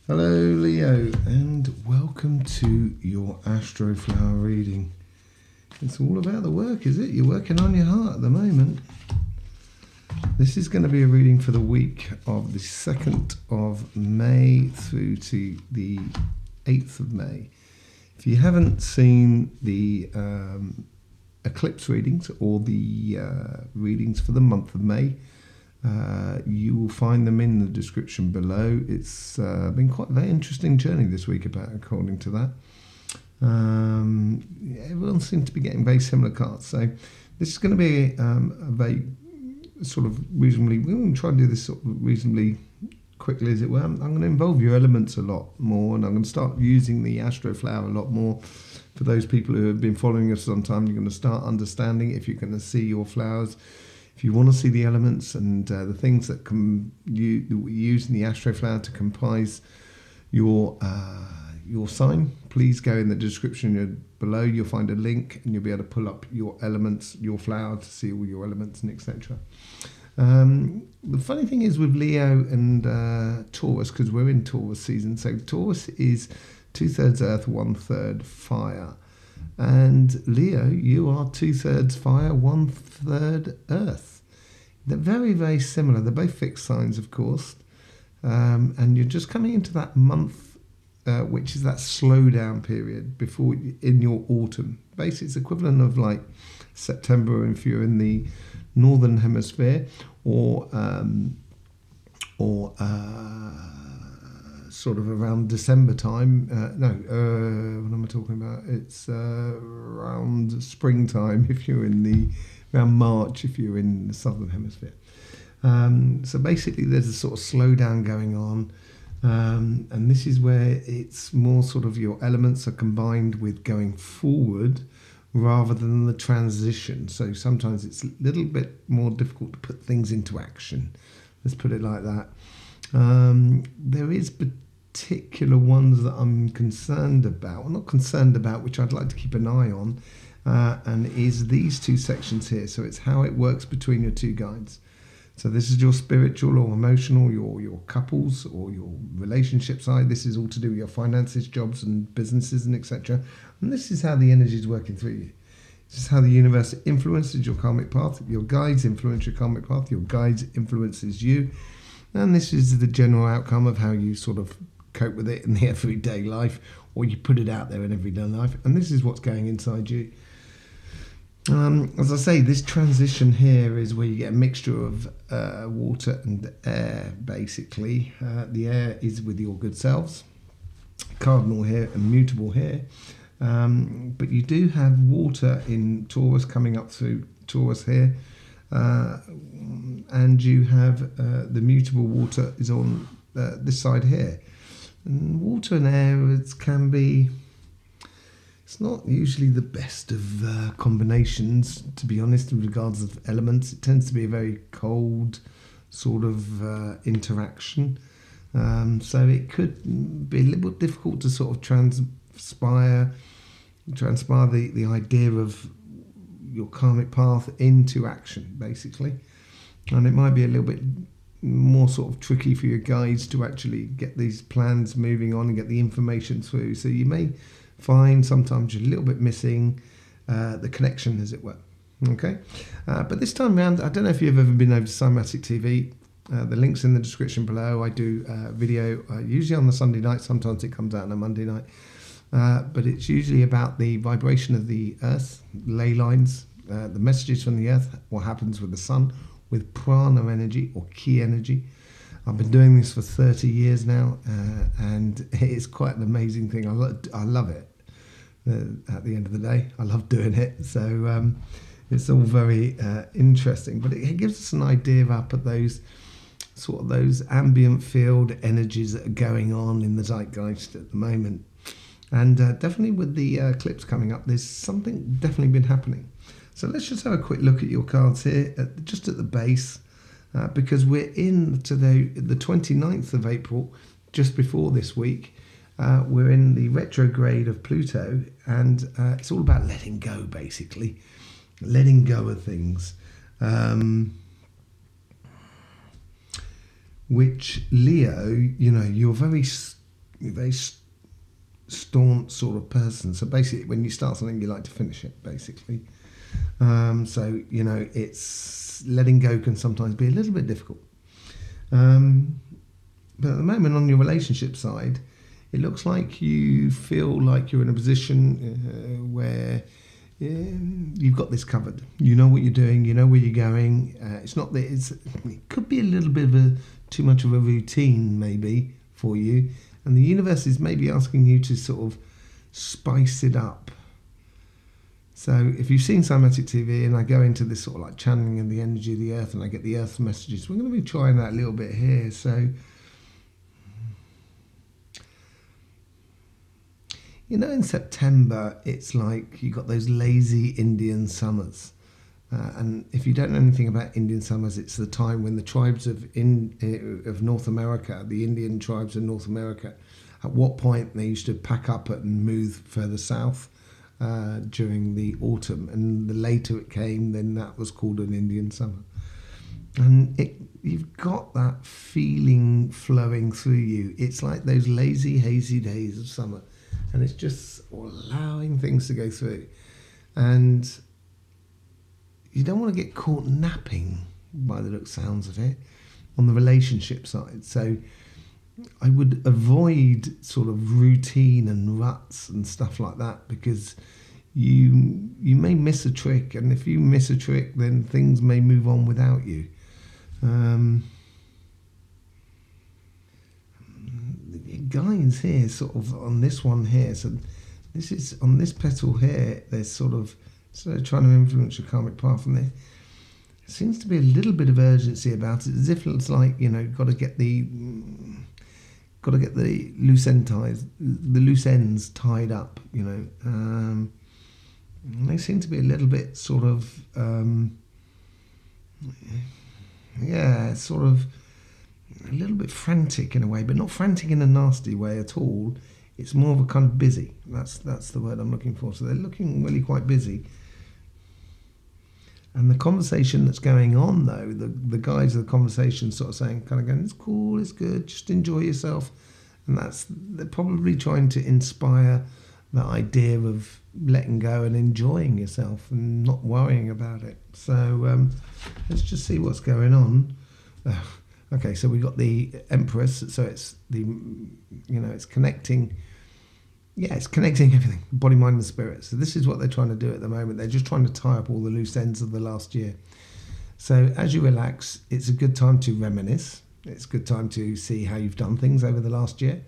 Hello Leo, and welcome to your Astroflower reading. It's all about the work, is it? You're working on your heart at the moment. This is going to be a reading for the week of the 2nd of May through to the 8th of May. If you haven't seen the eclipse readings or the readings for the month of May, you will find them in the description below. It's been quite a very interesting journey this week, according to that. Everyone seems to be getting very similar cards. So this is going to be a very sort of reasonably, we're going to try and do this sort of reasonably quickly as it were. I'm going to involve your elements a lot more, and I'm going to start using the Astroflower a lot more. For those people who have been following us some time, you're going to start understanding if you're going to see your flowers. If you want to see the elements and the things that we use in the Astroflower to comprise your sign, please go in the description below. You'll find a link and you'll be able to pull up your elements, your flower, to see all your elements and etc. The funny thing is with Leo and Taurus, because we're in Taurus season, so Taurus is 2/3 earth, 1/3 fire. And Leo, you are 2/3 fire, 1/3 earth. They're very, very similar. They're both fixed signs, of course. And you're just coming into that month, which is that slowdown period before in your autumn. Basically, it's equivalent of like September if you're in the northern hemisphere, or sort of around December time. What am I talking about? It's around springtime if you're around March if you're in the southern hemisphere. So basically there's a sort of slowdown going on, and this is where it's more sort of your elements are combined with going forward rather than the transition. So sometimes it's a little bit more difficult to put things into action. Let's put it like that. There is particular ones that I'm concerned about, not concerned about, which I'd like to keep an eye on, and is these two sections here. So it's how it works between your two guides. So this is your spiritual or emotional, your couples or your relationship side. This is all to do with your finances, jobs and businesses and etc. And this is how the energy is working through you. This is how the universe influences your karmic path. Your guides influence your karmic path. Your guides influences you. And this is the general outcome of how you sort of cope with it in the everyday life, or you put it out there in everyday life. And this is what's going inside you. As I say, this transition here is where you get a mixture of water and air, basically. The air is with your good selves, cardinal here and mutable here. But you do have water in Taurus coming up through Taurus here. And you have the mutable water is on this side here. And water and air can be, it's not usually the best of combinations, to be honest, in regards of elements. It tends to be a very cold sort of interaction. So it could be a little bit difficult to sort of transpire the idea of your karmic path into action, basically. And it might be a little bit more sort of tricky for your guides to actually get these plans moving on and get the information through. So you may find sometimes you're a little bit missing the connection, as it were. Okay, but this time around, I don't know if you've ever been over to Cymatic TV. The link's in the description below. I do video usually on the Sunday night. Sometimes it comes out on a Monday night. But it's usually about the vibration of the earth, ley lines, the messages from the earth, what happens with the sun, with prana energy or ki energy. I've been doing this for 30 years now, and it's quite an amazing thing. I love it. At the end of the day, I love doing it. So it's all very interesting, but it gives us an idea of those ambient field energies that are going on in the zeitgeist at the moment. And definitely with the eclipse coming up, there's something definitely been happening. So let's just have a quick look at your cards here, just at the base, because we're into the 29th of April, just before this week. We're in the retrograde of Pluto, and it's all about letting go, basically. Letting go of things. Which, Leo, you're very very staunch sort of person. So basically, when you start something, you like to finish it, basically. So, you know, it's letting go can sometimes be a little bit difficult. But at the moment, on your relationship side, it looks like you feel like you're in a position where you've got this covered. You know what you're doing. You know where you're going. It's not that it could be a little bit of too much of a routine maybe for you, and the universe is maybe asking you to sort of spice it up. So if you've seen Cymatic TV, and I go into this sort of like channeling of the energy of the earth, and I get the earth messages, we're going to be trying that a little bit here. So, you know, in September, it's like you got those lazy Indian summers. And if you don't know anything about Indian summers, it's the time when the tribes of North America, the Indian tribes of North America, at what point they used to pack up and move further south during the autumn. And the later it came, then that was called an Indian summer. And you've got that feeling flowing through you. It's like those lazy, hazy days of summer. And it's just allowing things to go through. And you don't want to get caught napping, by the sounds of it, on the relationship side. So I would avoid sort of routine and ruts and stuff like that, because you may miss a trick. And if you miss a trick, then things may move on without you. Guides here, sort of on this one here. So this is on this petal here. There's sort of trying to influence your karmic path, and there seems to be a little bit of urgency about it, as if it's like, you know, got to get the loose ends tied up, you know. And they seem to be a little bit sort of sort of a little bit frantic in a way, but not frantic in a nasty way at all. It's more of a kind of busy. That's the word I'm looking for. So they're looking really quite busy. And the conversation that's going on, though, the guides of the conversation sort of saying, kind of going, it's cool, it's good, just enjoy yourself. And they're probably trying to inspire the idea of letting go and enjoying yourself and not worrying about it. So let's just see what's going on. Okay, so we got the Empress, so it's it's connecting. Yeah, it's connecting everything, body, mind and spirit. So this is what they're trying to do at the moment. They're just trying to tie up all the loose ends of the last year. So as you relax, it's a good time to reminisce. It's a good time to see how you've done things over the last year.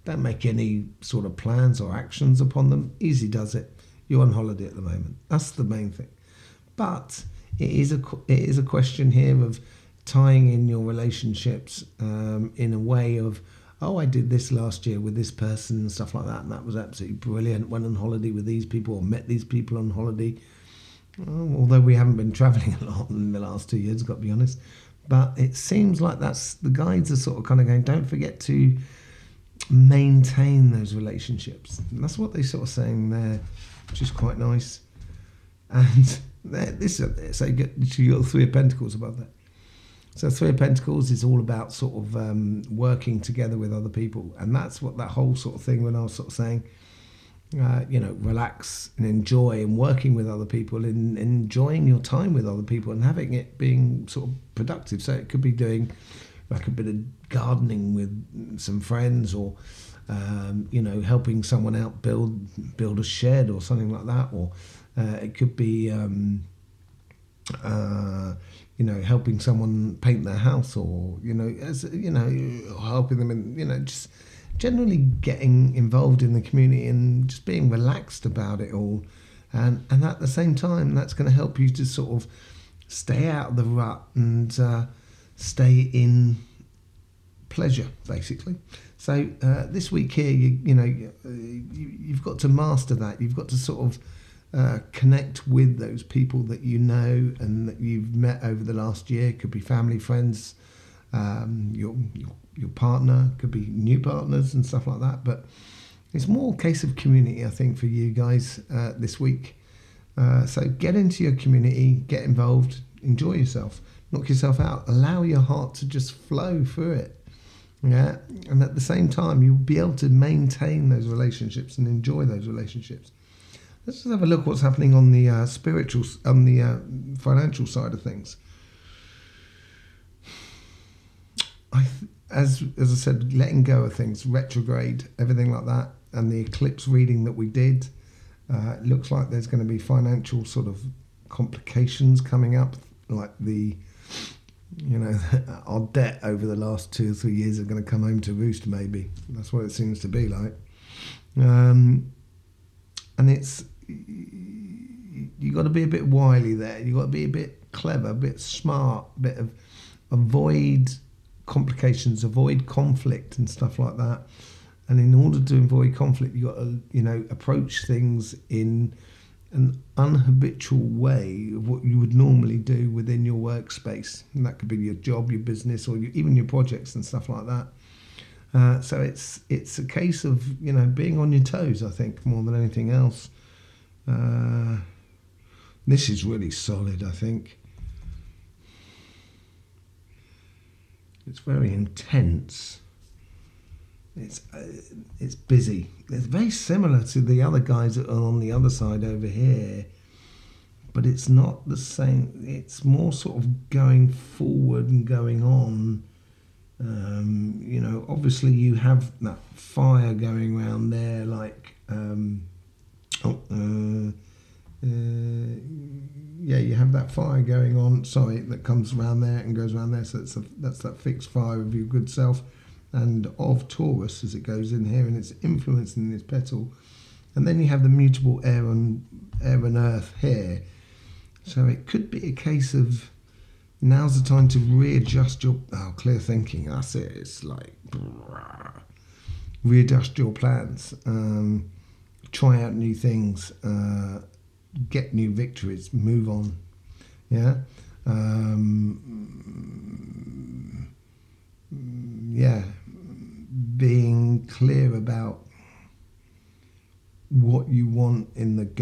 Don't make any sort of plans or actions upon them. Easy does it. You're on holiday at the moment. That's the main thing. But it is a question here of tying in your relationships in a way of, oh, I did this last year with this person and stuff like that, and that was absolutely brilliant. Went on holiday with these people or met these people on holiday. Although we haven't been travelling a lot in the last 2 years, got to be honest. But it seems like that's the guides are sort of kind of going, don't forget to maintain those relationships. And that's what they're sort of saying there, which is quite nice. And so you get your Three of Pentacles above that. So Three of Pentacles is all about sort of working together with other people. And that's what that whole sort of thing when I was sort of saying, relax and enjoy and working with other people and enjoying your time with other people and having it being sort of productive. So it could be doing like a bit of gardening with some friends or, helping someone out build a shed or something like that. Or it could be... helping someone paint their house, or helping them in, just generally getting involved in the community and just being relaxed about it all, and at the same time, that's going to help you to sort of stay out of the rut and stay in pleasure, basically. So this week here, you've got to master that. You've got to sort of connect with those people that you know and that you've met over the last year. Could be family, friends, your partner, could be new partners and stuff like that. But it's more a case of community, I think, for you guys this week. So get into your community, get involved, enjoy yourself, knock yourself out, allow your heart to just flow through it. Yeah, and at the same time, you'll be able to maintain those relationships and enjoy those relationships. Let's just have a look what's happening on the on the financial side of things. As I said, letting go of things, retrograde, everything like that, and the eclipse reading that we did, it looks like there's going to be financial sort of complications coming up, like our debt over the last 2 or 3 years are going to come home to roost, maybe. That's what it seems to be like. And it's, you got to be a bit wily there. You got to be a bit clever, a bit smart, a bit of avoid complications, avoid conflict and stuff like that. And in order to avoid conflict, you got to, approach things in an unhabitual way of what you would normally do within your workspace. And that could be your job, your business, or even your projects and stuff like that. So it's a case of, being on your toes, I think, more than anything else. This is really solid, I think. It's very intense. It's busy. It's very similar to the other guys that are on the other side over here, but it's not the same. It's more sort of going forward and going on. Obviously you have that fire going around there, like you have that fire going on. Sorry, that comes around there and goes around there. So that's that fixed fire of your good self and of Taurus as it goes in here, and it's influencing this petal. And then you have the mutable air and earth here. So it could be a case of now's the time to readjust your clear thinking. That's it. It's like readjust your plans, try out new things, get new victories, move on. Yeah. Being clear about what you want with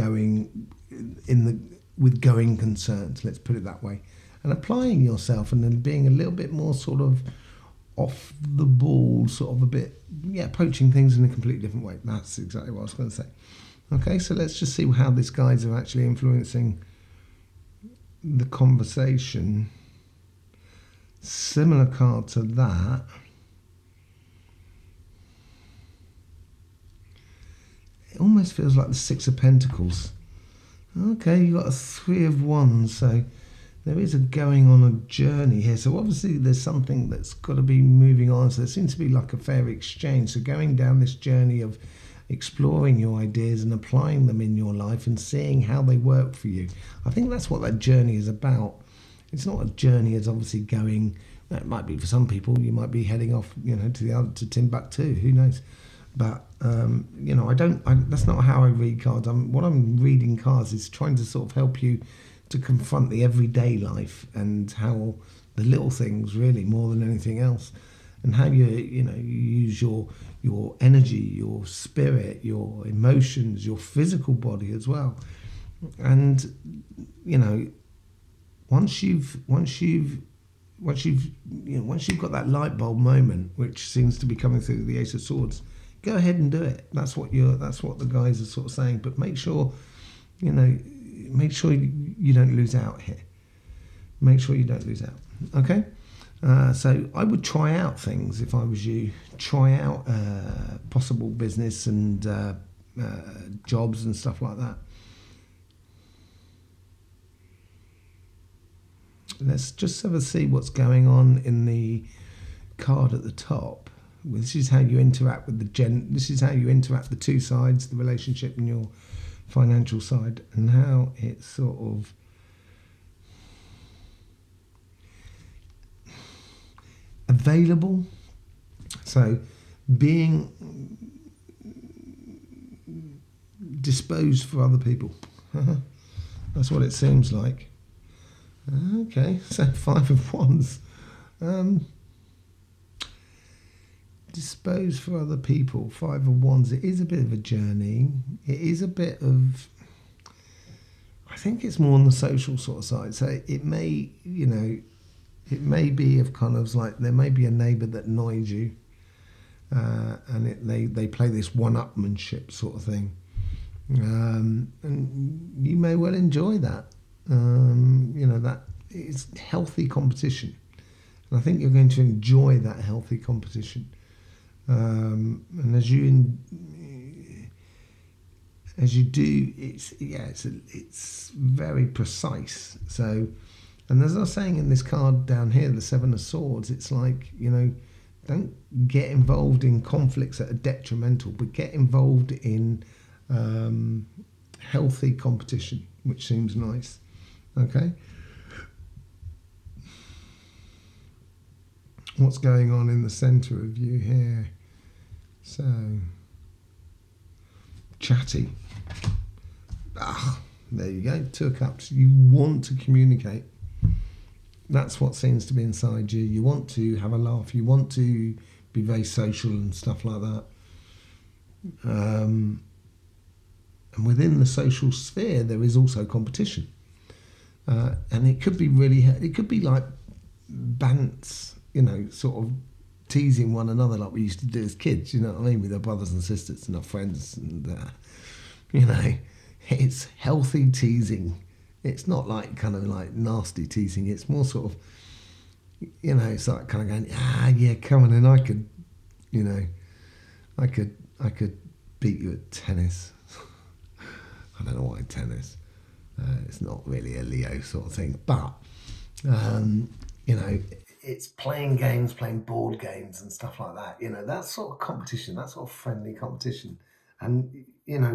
going concerns, let's put it that way, and applying yourself, and then being a little bit more sort of off the ball, sort of a bit, approaching things in a completely different way. That's exactly what I was going to say. Okay, so let's just see how these guys are actually influencing the conversation. Similar card to that. It almost feels like the Six of Pentacles. Okay, you've got a Three of Wands, so there is a going on a journey here. So obviously there's something that's got to be moving on. So there seems to be like a fair exchange. So going down this journey of exploring your ideas and applying them in your life and seeing how they work for you. I think that's what that journey is about. It's not a journey as obviously going, it might be for some people, you might be heading off, to Timbuktu, who knows. But, that's not how I read cards. What I'm reading cards is trying to sort of help you to confront the everyday life and how the little things really more than anything else, and how you use your energy, your spirit, your emotions, your physical body as well. And, once you've got that light bulb moment, which seems to be coming through the Ace of Swords, go ahead and do it. That's what the guys are sort of saying. But make sure you don't lose out here. Make sure you don't lose out. Okay. So I would try out things if I was you. Try out possible business and jobs and stuff like that. Let's just have a see what's going on in the card at the top. This is how you interact with this is how you interact the two sides, the relationship and your financial side, and how it's sort of available. So being disposed for other people. That's what it seems like. Okay, so Five of Wands. Disposed for other people. Five of Wands. It is a bit of a journey. It is a bit of, I think it's more on the social sort of side. So it may, it may be of kind of like, there may be a neighbour that annoys you. and they play this one-upmanship sort of thing, and you may well enjoy that. That it's healthy competition, and I think you're going to enjoy that healthy competition. And as you do, it's very precise. So, and as I was saying in this card down here, the Seven of Swords, it's like, don't get involved in conflicts that are detrimental, but get involved in healthy competition, which seems nice. Okay. What's going on in the center of you here? So, chatty. There you go. 2 of Cups. You want to communicate. That's what seems to be inside you. You want to have a laugh. You want to be very social and stuff like that. And within the social sphere, there is also competition. And it could be it could be like bants, sort of teasing one another like we used to do as kids, you know what I mean, with our brothers and sisters and our friends. And, it's healthy teasing. It's not like kind of like nasty teasing. It's more sort of, it's like kind of going, yeah, come on, and I could beat you at tennis. I don't know why tennis. It's not really a Leo sort of thing, but it's playing games, playing board games and stuff like that. That sort of competition, that sort of friendly competition, and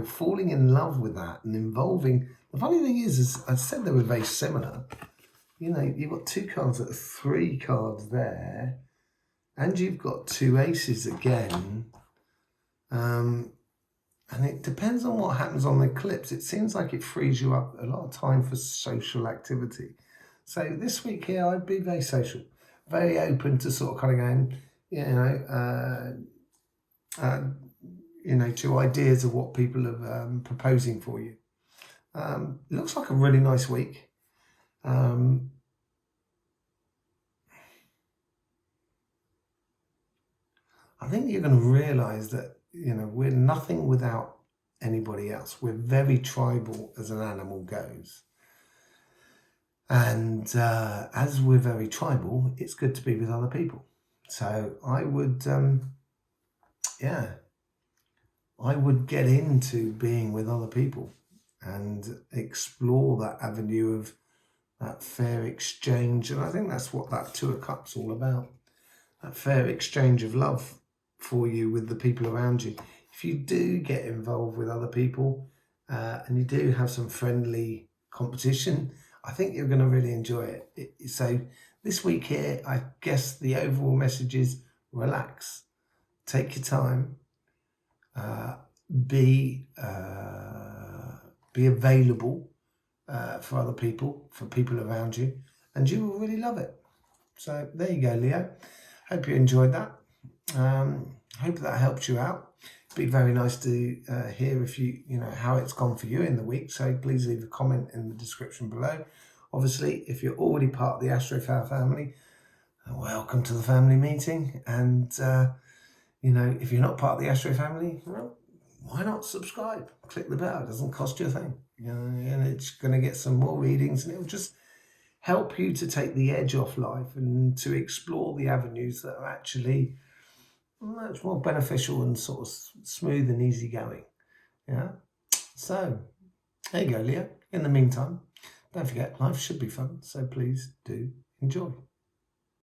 falling in love with that and involving. The funny thing is I said they were very similar. You've got 2 cards that are 3 cards there, and you've got 2 aces again. And it depends on what happens on the eclipse. It seems like it frees you up a lot of time for social activity. So this week here, I'd be very social, very open to sort of kind of going, to ideas of what people are proposing for you. It looks like a really nice week. I think you're going to realise that, we're nothing without anybody else. We're very tribal as an animal goes. And as we're very tribal, it's good to be with other people. So I would, I would get into being with other people and explore that avenue of that fair exchange. And I think that's what that 2 of Cups all about. That fair exchange of love for you with the people around you. If you do get involved with other people and you do have some friendly competition, I think you're going to really enjoy it. So this week here, I guess the overall message is relax, take your time, be available for other people, for people around you, and you will really love it. So there you go, Leo. Hope you enjoyed that. Hope that helps you out. It'd be very nice to hear if you how it's gone for you in the week. So please leave a comment in the description below. Obviously, if you're already part of the Astroflower family, welcome to the family meeting. And if you're not part of the Astro family, well, why not subscribe? Click the bell. It doesn't cost you a thing. And it's going to get some more readings, and it'll just help you to take the edge off life and to explore the avenues that are actually much more beneficial and sort of smooth and easy going. Yeah. So there you go, Leo. In the meantime, don't forget, life should be fun. So please do enjoy.